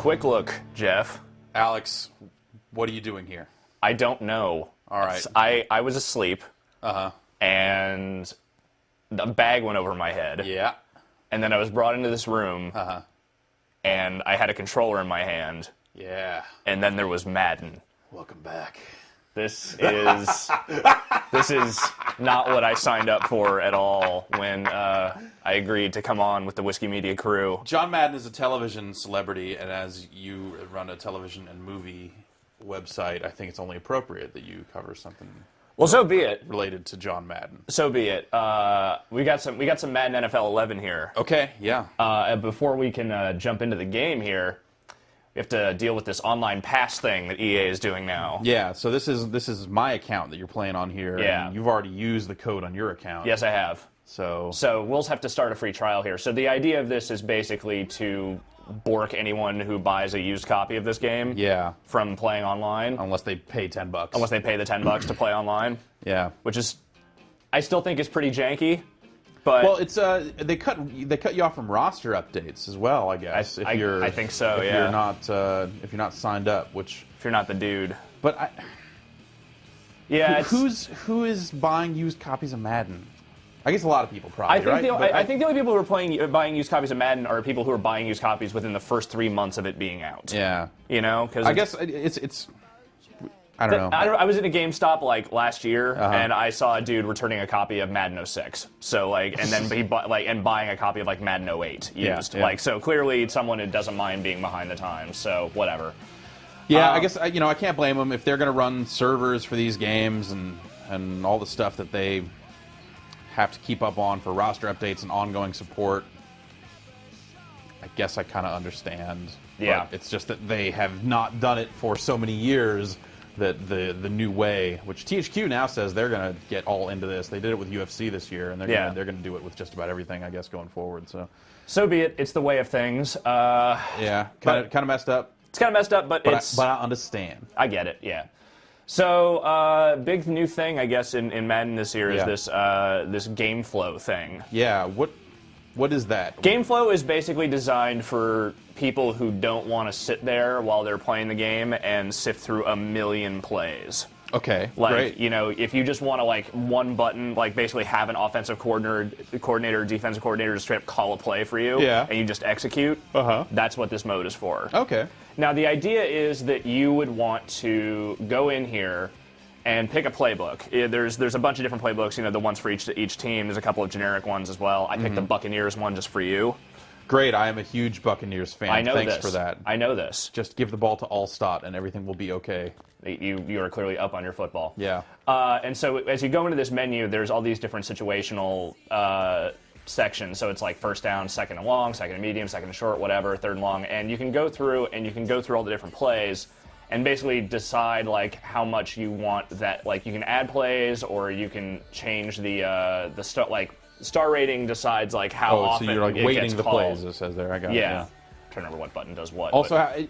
quick look, Jeff. Alex, what are you doing here? I don't know. All right. I was asleep. And a bag went over my head. Yeah. And then I was brought into this room. And I had a controller in my hand. Yeah. And then there was Madden. Welcome back. This is not what I signed up for at all when I agreed to come on with the Whiskey Media crew. John Madden is a television celebrity, and as you run a television and movie website, I think it's only appropriate that you cover something. Well, so be it. Related to John Madden. So be it. We got some Madden NFL 11 here. Okay. Yeah. Before we can jump into the game here, we have to deal with this online pass thing that EA is doing now. Yeah. So this is my account that you're playing on here. Yeah. And you've already used the code on your account. Yes, I have. So we'll have to start a free trial here. So the idea of this is basically to bork anyone who buys a used copy of this game. Yeah. From playing online. Unless they pay $10. Unless they pay the $10 to play online. Yeah. Which is, I still think is pretty janky. But well, it's they cut you off from roster updates as well, I guess. I think so. If you're not signed up, which if you're not the dude. But who is buying used copies of Madden? I guess a lot of people probably. I think the only people who are buying used copies of Madden are people who are buying used copies within the first 3 months of it being out. Yeah. You know, because I guess it's. I don't know. I was in a GameStop like last year, and I saw a dude returning a copy of Madden 06. So like, and then he bought and buying a copy of like Madden 08 used. Yeah. Like, so clearly someone who doesn't mind being behind the times. So whatever. Yeah, I guess I can't blame them if they're going to run servers for these games and all the stuff that they have to keep up on for roster updates and ongoing support. I guess I kind of understand. Yeah, but it's just that they have not done it for so many years. That the new way, which THQ now says they're going to get all into this. They did it with UFC this year, and they're going to do it with just about everything, I guess, going forward. So be it. It's the way of things. Yeah, kind of messed up. It's kind of messed up, but I understand. I get it. Yeah. So big new thing, I guess, in Madden this year is this game flow thing. Yeah. What is that? Game flow is basically designed for people who don't want to sit there while they're playing the game and sift through a million plays. Okay, great. You know, if you just want to, like, one button, like, basically have an offensive coordinator, defensive coordinator just straight up call a play for you, and you just execute, that's what this mode is for. Okay. Now, the idea is that you would want to go in here and pick a playbook. There's a bunch of different playbooks, the ones for each team. There's a couple of generic ones as well. I picked the Buccaneers one just for you. Great, I am a huge Buccaneers fan. I know Thanks for that. I know this. Just give the ball to Allstott and everything will be okay. You are clearly up on your football. Yeah. And so as you go into this menu, there's all these different situational sections. So it's like first down, second and long, second and medium, second and short, whatever, third and long. And you can go through all the different plays and basically decide like how much you want that. Like you can add plays or you can change the stuff like. Star rating decides like how often so you're like it weighting gets the called. plays. It says there. I got it. Yeah. I'm trying to remember what button does what. Also,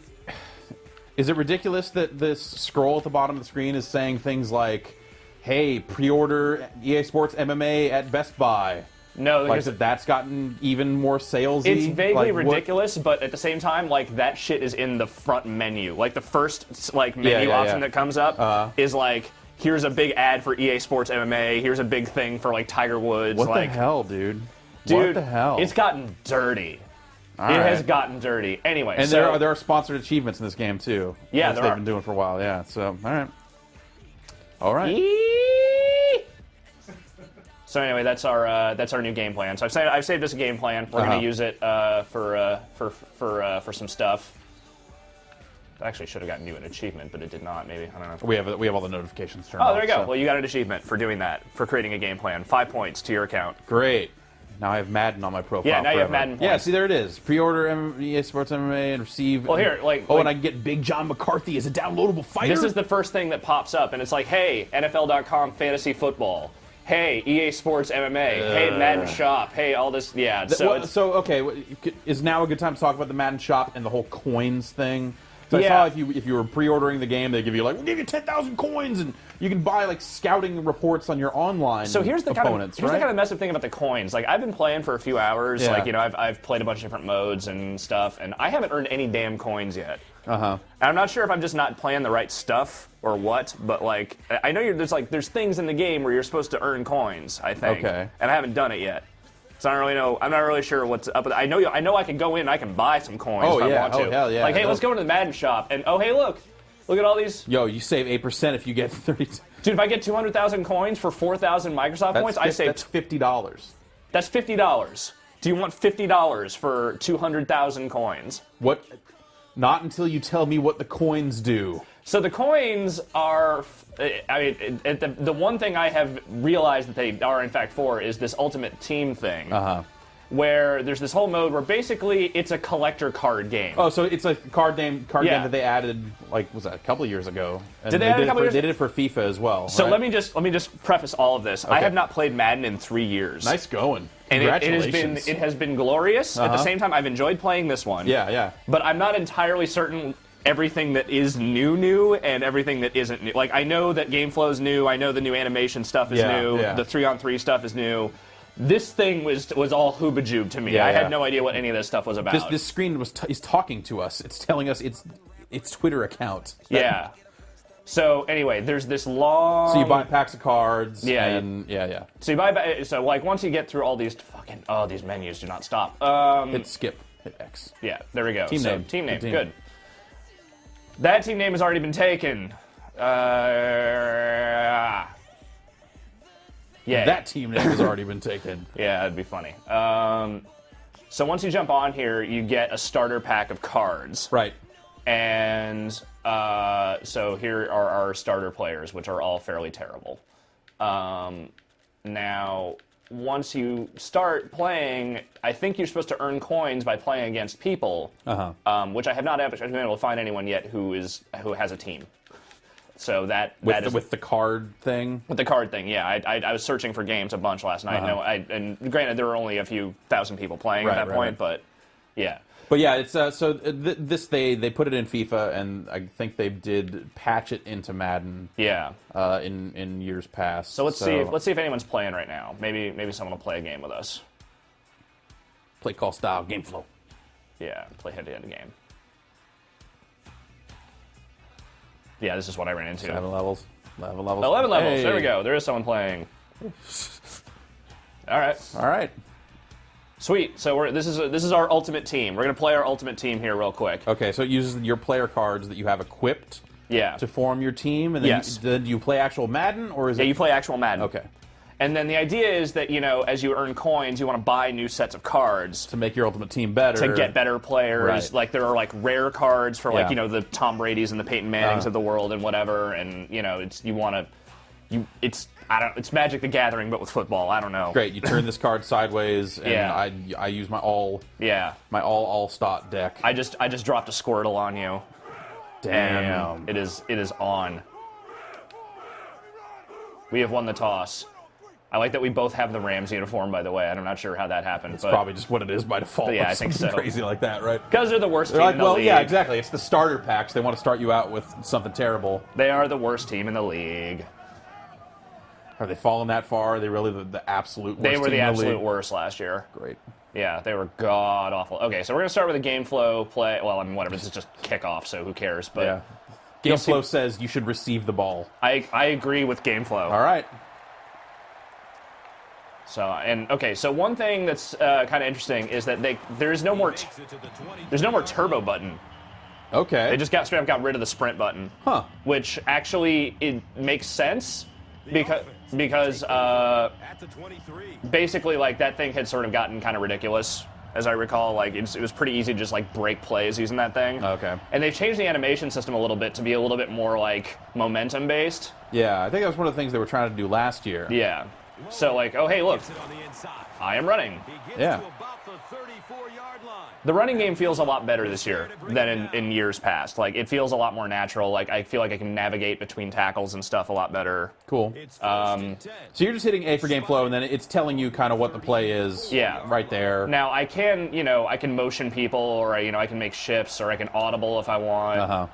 is it ridiculous that this scroll at the bottom of the screen is saying things like, "Hey, pre-order EA Sports MMA at Best Buy"? No, like that's gotten even more salesy. It's vaguely ridiculous, but at the same time, like that shit is in the front menu. Like the first menu option that comes up is like. Here's a big ad for EA Sports MMA. Here's a big thing for like Tiger Woods. What the hell, dude? Dude, what the hell? It's gotten dirty. It has gotten dirty. Anyway, and there are sponsored achievements in this game too. Yeah, they've been doing for a while. Yeah. So all right. So anyway, that's our new game plan. So I've saved this game plan. We're gonna use it for some stuff. I actually should have gotten you an achievement, but it did not. Maybe I don't know. We have all the notifications turned on. Oh, there you go. So. Well, you got an achievement for doing that, for creating a game plan. 5 points to your account. Great. Now I have Madden on my profile. Yeah, now you have Madden points. Yeah, see there it is. Pre-order EA Sports MMA and receive. Well, here, and I can get Big John McCarthy as a downloadable fighter. This is the first thing that pops up, and it's like, hey, NFL.com fantasy football. Hey, EA Sports MMA. Hey, Madden Shop. Hey, all this. Yeah. So okay, is now a good time to talk about the Madden Shop and the whole coins thing? So Yeah. I saw if you were pre-ordering the game, they give you like, we'll give you 10,000 coins, and you can buy like scouting reports on your online So here's the opponents, kind of messed up thing about the coins. Like I've been playing for a few hours. Yeah. Like I've played a bunch of different modes and stuff, and I haven't earned any damn coins yet. Uh-huh. And I'm not sure if I'm just not playing the right stuff or what, but like I know there's things in the game where you're supposed to earn coins, I think. Okay. And I haven't done it yet. So I don't really know. I'm not really sure what's up with it. I know I can go in and I can buy some coins if I want to. Oh, hell yeah. Like, hey, let's go into the Madden shop and hey, look at all these. Yo, you save 8% if you get 30. Dude, if I get 200,000 coins for 4,000 Microsoft points, I save. That's $50. That's $50. Do you want $50 for 200,000 coins? What? Not until you tell me what the coins do. So the coins are, the one thing I have realized that they are in fact for is this Ultimate Team thing. Where there's this whole mode where basically it's a collector card game. Oh, so it's a card game that they added, like, was that a couple of years ago? And Did they add it a couple years They did it for FIFA as well. So right? let me just preface all of this. I have not played Madden in 3 years. Nice going. And Congratulations. it has been glorious. At the same time, I've enjoyed playing this one. Yeah. But I'm not entirely certain everything that is new and everything that isn't new. Like, I know that game flow is new. I know the new animation stuff is new. Yeah. The 3-on-3 stuff is new. This thing was all hoobajoob to me. I had no idea what any of this stuff was about. This screen is talking to us. It's telling us its Twitter account. Yeah. So anyway, there's this long. So you buy packs of cards. Yeah. And yeah. So you buy. So like once you get through all these these menus do not stop. Hit skip. Hit X. Yeah. There we go. Team name. Team name. Team. Good. That team name has already been taken. Yeah. That team name has already been taken. Yeah, that'd be funny. So once you jump on here, you get a starter pack of cards. Right. And so here are our starter players, which are all fairly terrible. Now, once you start playing, I think you're supposed to earn coins by playing against people, which I have not actually been able to find anyone yet who has a team. So with the card thing. With the card thing, yeah. I was searching for games a bunch last night. And granted, there were only a few thousand people playing at that point, but yeah. But yeah, it's this they put it in FIFA, and I think they did patch it into Madden. Yeah. In years past. So let's see if anyone's playing right now. Maybe someone will play a game with us. Play call style game flow. Yeah, play head-to-head game. Yeah, this is what I ran into. 11 levels. 11 levels. 11 levels. Hey. There we go. There is someone playing. All right. Sweet. So this is our ultimate team. We're gonna play our ultimate team here real quick. Okay, so it uses your player cards that you have equipped. Yeah. To form your team, and then then you play actual Madden, or is it? Yeah, you play actual Madden. Okay. And then the idea is that, as you earn coins, you want to buy new sets of cards. To make your ultimate team better. To get better players. Right. Like, there are, rare cards for, the Tom Brady's and the Peyton Mannings of the world and whatever. And, it's Magic the Gathering, but with football. I don't know. Great. You turn this card sideways, and I use my all-stot deck. I just dropped a Squirtle on you. Damn. And it is on. We have won the toss. I like that we both have the Rams uniform, by the way. I'm not sure how that happened. It's probably just what it is by default. Yeah, I think so. Crazy like that, right? Because they're the worst team in the league. Yeah, exactly. It's the starter packs. They want to start you out with something terrible. They are the worst team in the league. Have they fallen that far? Are they really the absolute worst They were the absolute league? worst last year. Great. Yeah, they were god-awful. Okay, so we're going to start with a game flow play. Well, whatever. This is just kickoff, so who cares? But yeah. Game flow says you should receive the ball. I agree with game flow. All right. So one thing that's kind of interesting is that there's no more turbo button. Okay. They just straight up got rid of the sprint button. Huh. Which actually it makes sense because basically that thing had sort of gotten kind of ridiculous, as I recall. It was pretty easy to just break plays using that thing. Okay. And they've changed the animation system a little bit to be a little bit more momentum based. Yeah, I think that was one of the things they were trying to do last year. Yeah. So oh hey look, I am running. Yeah. The running game feels a lot better this year than in years past. Like, it feels a lot more natural. Like, I feel like I can navigate between tackles and stuff a lot better. Cool. So you're just hitting A for game flow, and then it's telling you kind of what the play is. Yeah. Right there. Now I can, I can motion people, or I can make shifts, or I can audible if I want.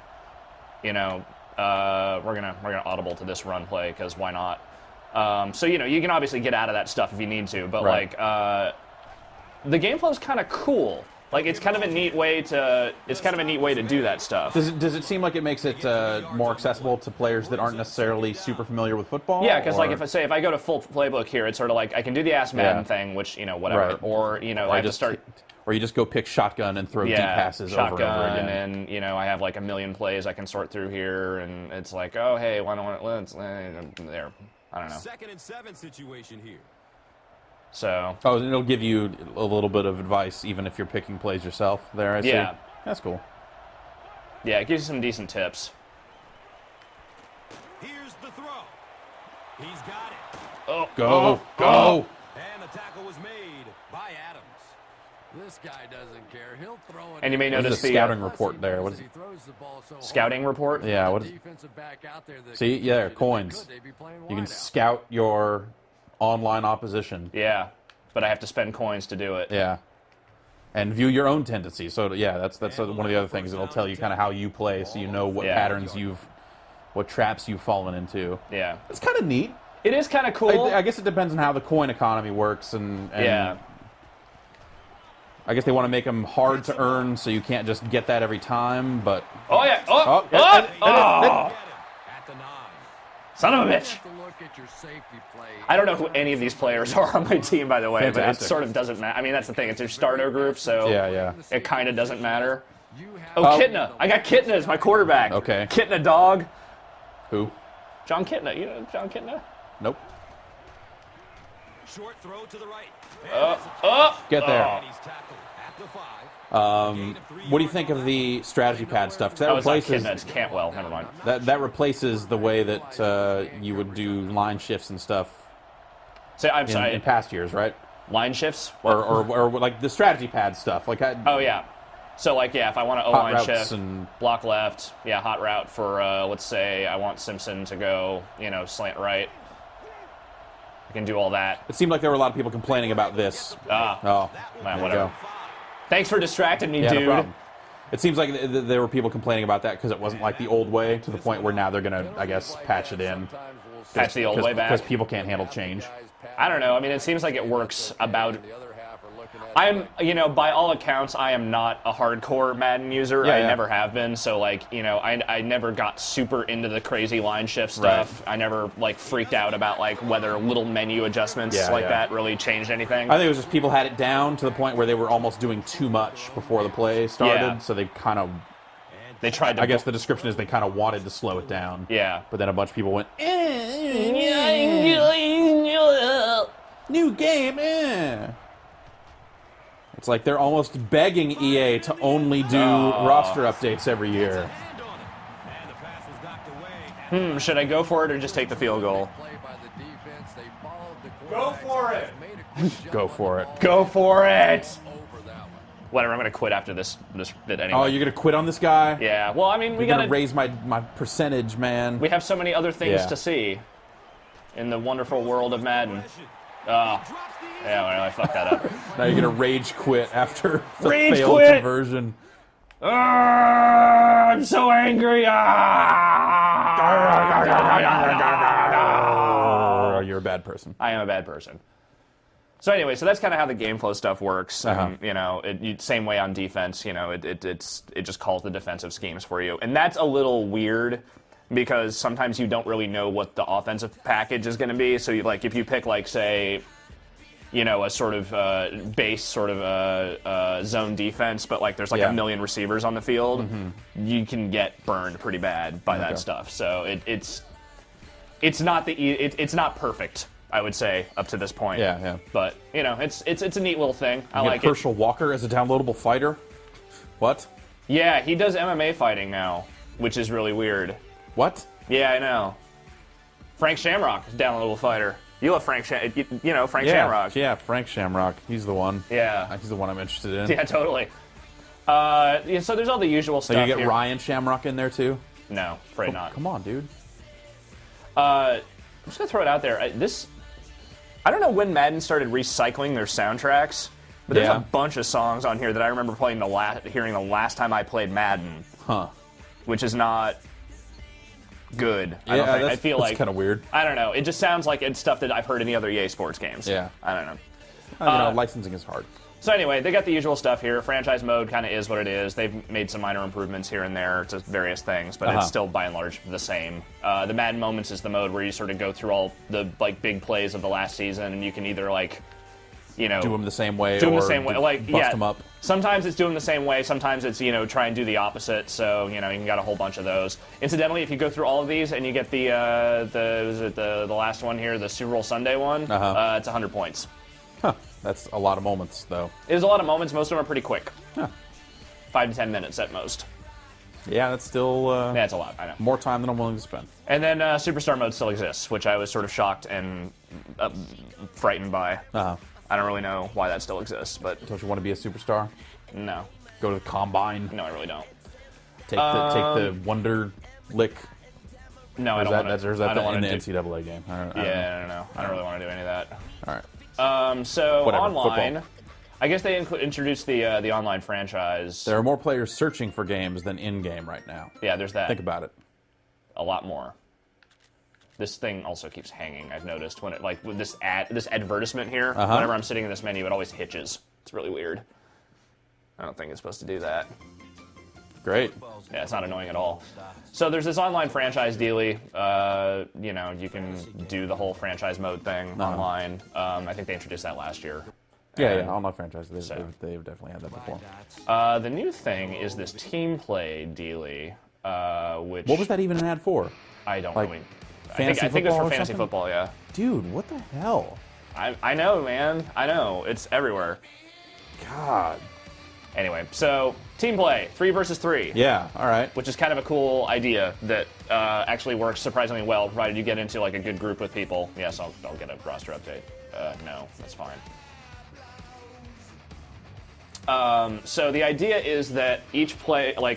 We're gonna audible to this run play because why not? So you can obviously get out of that stuff if you need to, but right. The game flow is kind of cool. Like, it's kind of a neat way to do that stuff. Does it seem like it makes it more accessible to players that aren't necessarily super familiar with football? Yeah, because like if I go to full playbook here, it's sort of like I can do the Ask Madden thing, which whatever, right. or I just start. Or you just go pick shotgun and throw deep passes over and over again. And then I have like a million plays I can sort through here, and it's like, oh hey, why don't let's there. I don't know. 2nd and 7 situation here. So. Oh, it'll give you a little bit of advice, even if you're picking plays yourself. There, I see. Yeah. That's cool. Yeah, it gives you some decent tips. Here's the throw. He's got it. Oh, go. And the tackle was made by Adams. This guy doesn't care. He'll throw it. And you may notice the scouting report there. What is it? Scouting report? Yeah. What is? See, yeah, coins. You can scout your online opposition. Yeah, but I have to spend coins to do it. Yeah. And view your own tendencies. So yeah, that's one of the other things. It'll tell you kind of how you play, so you know what patterns what traps you've fallen into. Yeah. It's kind of neat. It is kind of cool. I guess it depends on how the coin economy works, and yeah. I guess they want to make them hard to earn, so you can't just get that every time. But oh yeah, son of a bitch! I don't know who any of these players are on my team, by the way, Fantastic. but it sort of doesn't matter. I mean, that's the thing; it's your starter group, so yeah. It kind of doesn't matter. Oh, Kitna! I got Kitna as my quarterback. Okay. Kitna dog. Who? John Kitna. You know John Kitna? Nope. Short throw to the right. Get there. What do you think of the strategy pad stuff? 'Cause that replaces Kitna, it's Cantwell. Never mind. That replaces the way that you would do line shifts and stuff. I'm sorry. In past years, right? Line shifts? Or like the strategy pad stuff. Like oh yeah. So like if I want to O-line shift, block left, hot route for let's say I want Simpson to go, slant right. I can do all that. It seemed like there were a lot of people complaining about this. Man, whatever. Thanks for distracting me, dude. No problem. It seems like there were people complaining about that because it wasn't like the old way, to the point where now they're going to, I guess, patch it in. Patch the old way back? Because people can't handle change. I don't know. I mean, it seems like it works about... by all accounts, I am not a hardcore Madden user. I never have been. So, like, I never got super into the crazy line shift stuff. Right. I never, like, freaked out about, like, whether little menu adjustments that really changed anything. I think it was just people had it down to the point where they were almost doing too much before the play started. Yeah. So they kind of... They tried to... I guess the description is they kind of wanted to slow it down. Yeah. But then a bunch of people went... New game, It's like they're almost begging EA to only do roster updates every year. Should I go for it or just take the field goal? Go for it! Go for it. Go for it! Whatever, I'm going to quit after this bit anyway. Oh, you're going to quit on this guy? Yeah, well, I mean, we got got to raise my percentage, man. We have so many other things to see in the wonderful world of Madden. Yeah, well, I fucked that up. Now you're going to rage quit after the rage failed quit! Conversion. I'm so angry! You're a bad person. I am a bad person. So anyway, so that's kind of how the game flow stuff works. Same way on defense. It just calls the defensive schemes for you, and that's a little weird because sometimes you don't really know what the offensive package is going to be. So if you pick say, a sort of base sort of zone defense, but there's a million receivers on the field, you can get burned pretty bad by that stuff. So it's not it's not perfect, I would say, up to this point. Yeah. But it's a neat little thing. I like Herschel Walker as a downloadable fighter. What? Yeah, he does MMA fighting now, which is really weird. What? Yeah, I know. Frank Shamrock is a downloadable fighter. You love Frank Shamrock. Yeah, Frank Shamrock. He's the one. Yeah. He's the one I'm interested in. Yeah, totally. Yeah, so there's all the usual So stuff you get here. Ryan Shamrock in there too? No, afraid not. Come on, dude. I'm just gonna throw it out there. I don't know when Madden started recycling their soundtracks, but there's Yeah. a bunch of songs on here that I remember hearing the last time I played Madden, Huh. which is not good. I Yeah, don't think. I that's, feel that's like kind of weird. I don't know. It just sounds like it's stuff that I've heard in the other EA Sports games. Yeah. I don't know. Licensing is hard. So anyway, they got the usual stuff here. Franchise mode kind of is what it is. They've made some minor improvements here and there to various things, but it's still by and large the same. The Madden Moments is the mode where you sort of go through all the big plays of the last season, and you can either Do them the same way. do them or the same way. bust them up. Sometimes it's doing the same way. Sometimes it's try and do the opposite. So you can got a whole bunch of those. Incidentally, if you go through all of these and you get the last one here, the Super Bowl Sunday one, it's 100 points. Huh. That's a lot of moments, though. It is a lot of moments. Most of them are pretty quick. Huh. 5 to 10 minutes at most. Yeah, that's still Yeah, it's a lot. I know. more time than I'm willing to spend. And then Superstar mode still exists, which I was sort of shocked and frightened by. Uh-huh. I don't really know why that still exists, but Don't you want to be a superstar? no. Go to the combine. No, I really don't. Take the Wonder Lick. No, I Or don't want is to. that I don't in the want to do. NCAA game? I don't know. Yeah, I don't know. I don't really want to do any of that. All right. So Whatever, online, football. I guess they introduced the online franchise. There are more players searching for games than in-game right now. Yeah, there's that. Think about it. A lot more. This thing also keeps hanging. I've noticed when it with this advertisement here. Whenever I'm sitting in this menu, it always hitches. It's really weird. I don't think it's supposed to do that. Great. Yeah, it's not annoying at all. So there's this online franchise dealie. You can do the whole franchise mode thing online. I think they introduced that last year. Yeah, online franchise. They've definitely had that before. The new thing is this team play dealie, which What was that even an ad for? I don't Like, really. fantasy I think it was football for or fantasy something? football. Yeah. Dude, what the hell? I know, man. I know. It's everywhere. God. Anyway, so team play, 3 versus 3. Yeah, all right. Which is kind of a cool idea that actually works surprisingly well, provided you get into a good group with people. Yes, I'll get a roster update. No, that's fine. So the idea is that each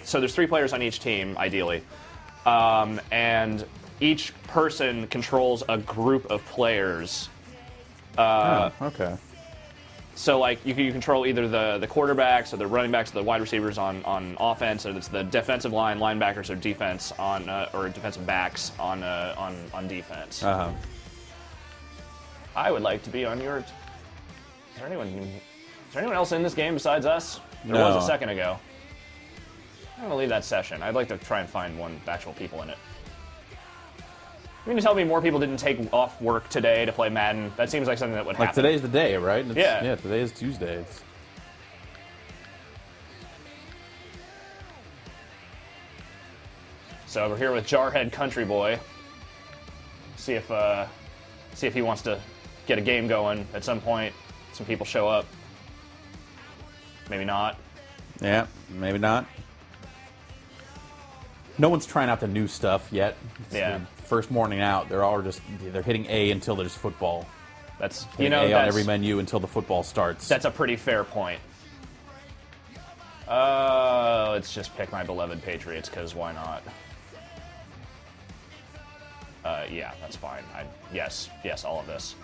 so there's 3 players on each team, ideally, and each person controls a group of players. Okay. So you control either the quarterbacks or the running backs or the wide receivers on offense, or it's the defensive line, linebackers, or defense or defensive backs on defense. I would like to be on your. Is there anyone else in this game besides us? There was a second ago. I'm gonna leave that session. I'd like to try and find actual people in it. You mean to tell me more people didn't take off work today to play Madden? That seems like something that would happen. Today's the day, right? Yeah. Yeah, today is Tuesday. So over here with Jarhead Country Boy. See if he wants to get a game going at some point. Some people show up. Maybe not. Yeah, maybe not. No one's trying out the new stuff yet. It's Yeah. the first morning out, they're hitting A until there's football. That's Hitting A on every menu until the football starts. That's a pretty fair point. Let's just pick my beloved Patriots, because why not? Yeah, that's fine. Yes, all of this.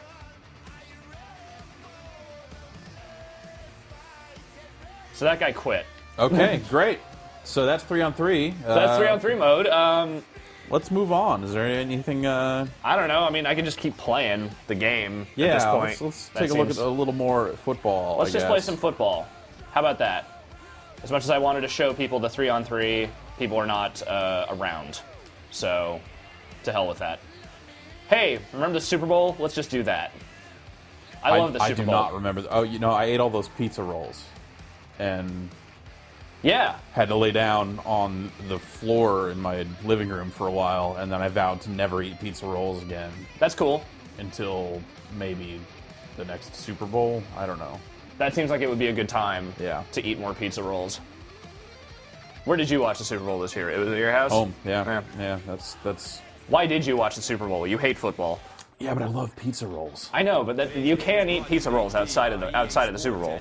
So that guy quit. Okay, great. So that's 3-on-3. So that's 3-on-3 mode. Let's move on. Is there anything? I don't know. I mean, I can just keep playing the game at this point. Let's That take a look seems- at a little more football. Let's I just guess. play some football. How about that? As much as I wanted to show people the 3-on-3, people are not around. So, to hell with that. Hey, remember the Super Bowl? Let's just do that. I love the Super I do Bowl. not remember. I ate all those pizza rolls, and Yeah. had to lay down on the floor in my living room for a while, and then I vowed to never eat pizza rolls again That's cool. until maybe the next Super Bowl. I don't know. That seems like it would be a good time Yeah. to eat more pizza rolls. Where did you watch the Super Bowl this year? It was at your house? Home, yeah. That's. Why did you watch the Super Bowl? You hate football. Yeah, but I love pizza rolls. I know, but you can eat pizza rolls outside of the Super Bowl.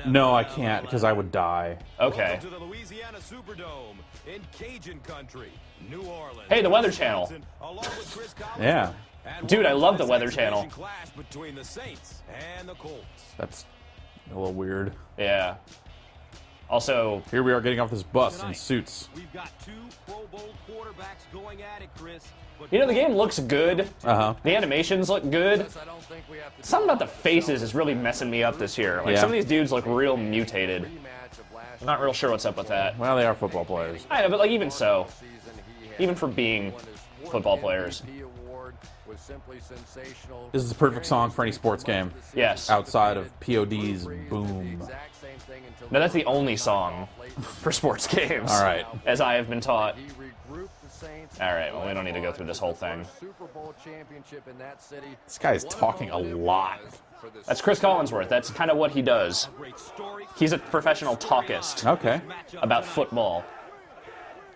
No, I can't because I would die. Okay. To the Louisiana Superdome in Cajun country, New Orleans. Hey, the Weather Channel. Along with Chris Collins. Yeah, And Dude, I welcome love to the Weather this Channel. exhibition clash between the Saints and the Colts. that's a little weird. Yeah. Also, Here we are getting off this bus in suits. We've got 2 Pro Bowl quarterbacks going at it, Chris. But you know, the game looks good. Uh-huh. The animations look good. I don't think we have to Something about the faces is really messing me up this year. Like, Yeah. some of these dudes look real mutated. rematch of last I'm not real sure what's up with that. Well, they are football players. I know, but like even so, season. He had even for being won his football fourth players. MVP award, was simply sensational. This is the perfect song for any sports game. Yes. Outside of POD's Boom. Now that's the only song for sports games. All right. As I have been taught. He regrouped the Saints. All right, well, we don't need to go through this whole thing. Super Bowl championship in that city. This guy is talking a lot. That's Chris Collinsworth. That's kind of what he does. great story. He's a professional talkist Okay. about football.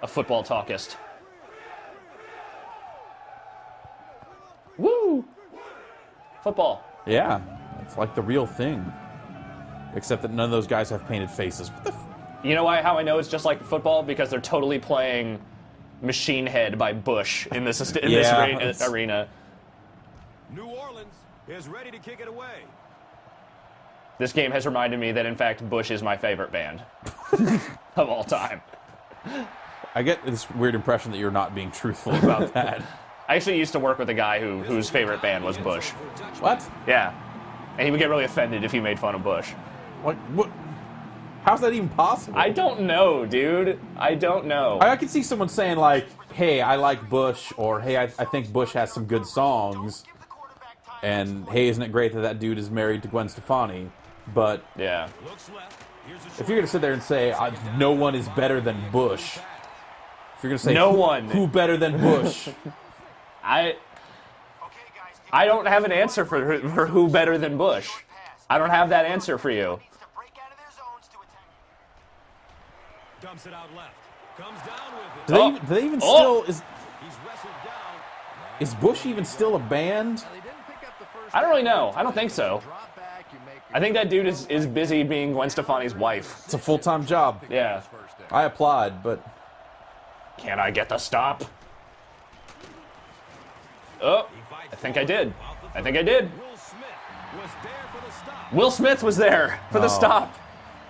A football talkist. Woo! Football. Yeah, it's like the real thing. Except that none of those guys have painted faces. What the You know why? How I know it's just like football? Because they're totally playing Machine Head by Bush in this Yeah, arena. New Orleans is ready to kick it away. This game has reminded me that, in fact, Bush is my favorite band of all time. I get this weird impression that you're not being truthful about that. I actually used to work with a guy whose favorite band was Bush. What? Yeah. And he would get really offended if you made fun of Bush. What? How's that even possible? I don't know, dude. I don't know. I could see someone saying like, "Hey, I like Bush," or "Hey, I think Bush has some good songs," and "Hey, isn't it great that that dude is married to Gwen Stefani?" But Yeah. Looks left. Here's a if you're gonna sit there and say no one is better than Bush, if you're gonna say No one. who better than Bush, I don't have an answer for who better than Bush. I don't have that answer for you. dumps it out left. Comes down with it. do they even Oh. still He's wrestled down. is Bush even still a band? They didn't pick up the first I don't really know. I don't think so. drop back. You make I think that dude is busy being Gwen Stefani's wife. It's a full-time job. Yeah. I applied, but Can I get the stop? Oh, I think I did. I think I did. Will Smith was there for the stop. Will Smith was there for the Oh. stop.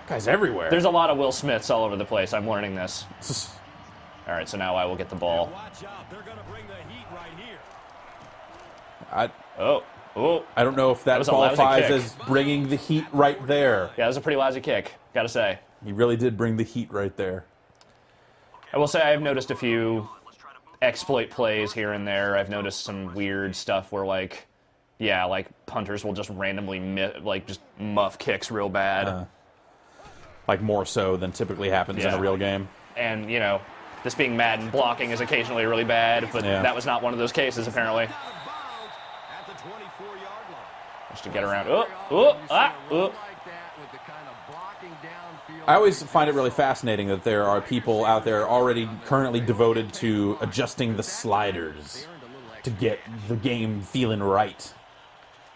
guy's everywhere. There's a lot of Will Smiths all over the place. I'm learning this. All right, so now I will get the ball. Watch out. They're going to bring the heat right here. Oh, I don't know if that was a lousy qualifies kick. as bringing the heat right there. Yeah, that was a pretty lousy kick, gotta say. He really did bring the heat right there. I will say I've noticed a few exploit plays here and there. I've noticed some weird stuff where, like, yeah, like punters will just randomly just muff kicks real bad. Like more so than typically happens in Yeah. a real game. And, you know, this being Madden, blocking is occasionally really bad, but Yeah. that was not one of those cases, apparently. Out of bounds at the 24-yard line. Just to get around. Oh. like that with the kind of blocking downfield. I always find it really fascinating that there are people out there already currently devoted to adjusting the sliders to get the game feeling right.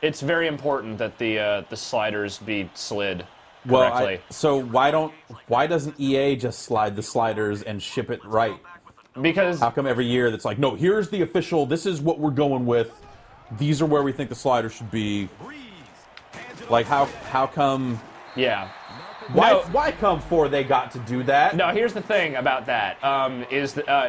It's very important that the sliders be slid Well, correctly. so why doesn't EA just slide the sliders and ship it right? Because How come every year that's like, no, here's the official, this is what we're going with, these are where we think the sliders should be. Like, how come, yeah. No. why come for they got to do that? No, here's the thing about that.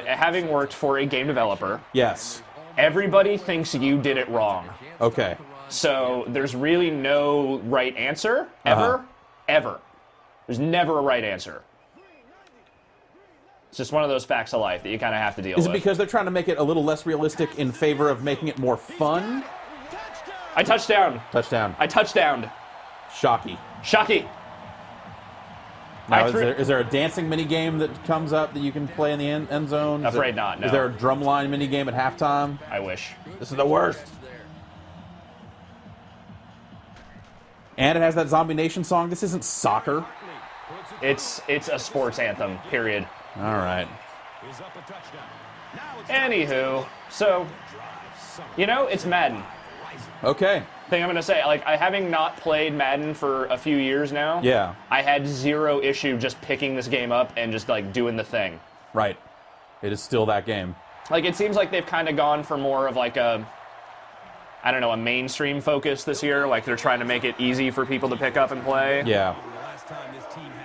Having worked for a game developer, Yes. everybody thinks you did it wrong. Okay. So there's really no right answer, ever. Uh-huh. Ever. There's never a right answer. It's just one of those facts of life that you kind of have to deal Is with. it because they're trying to make it a little less realistic in favor of making it more fun? I touchdown. Touchdown. I touchdowned. Shocky. Shocky. Now, I threw- is there a dancing mini game that comes up that you can play in the end zone? Afraid not, no. Is there a drumline mini game at halftime? I wish. This is the worst. And it has that Zombie Nation song. This isn't soccer. It's a sports anthem, period. All right. Is up a touchdown. Now it's Anywho, so, you know, it's Madden. Okay. thing I'm going to say. Like, having not played Madden for a few years now, Yeah. I had zero issue just picking this game up and just, like, doing the thing. Right. It is still that game. Like, it seems like they've kind of gone for more of, like, a mainstream focus this year. Like, they're trying to make it easy for people to pick up and play. Yeah.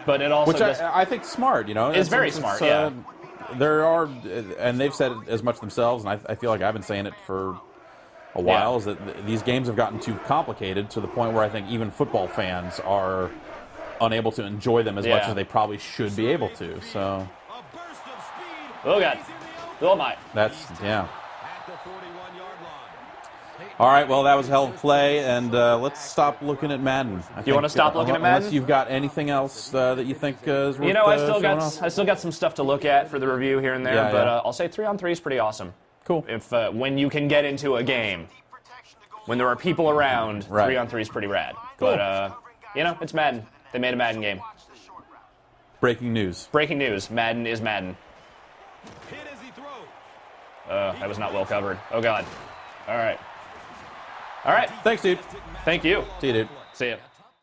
But it also Which I think smart, you know. It's very smart, yeah. There are, and they've said it as much themselves, and I feel like I've been saying it for a while, is that these games have gotten too complicated to the point where I think even football fans are unable to enjoy them as much as they probably should be able to. So. Oh, God. Oh, my. That's, yeah. All right, well, that was a hell of a play, and let's stop looking at Madden. You want to stop looking at Madden? Unless you've got anything else that you think is worth I still got some stuff to look at for the review here and there, but I'll say 3-on-3 is pretty awesome. Cool. If when you can get into a game, when there are people around, 3-on-3 is pretty rad. Cool. But, it's Madden. They made a Madden game. Breaking news. Breaking news. Madden is Madden. That was not well covered. Oh, God. All right. All right. Thanks, dude. Thank you. See you, dude. See ya.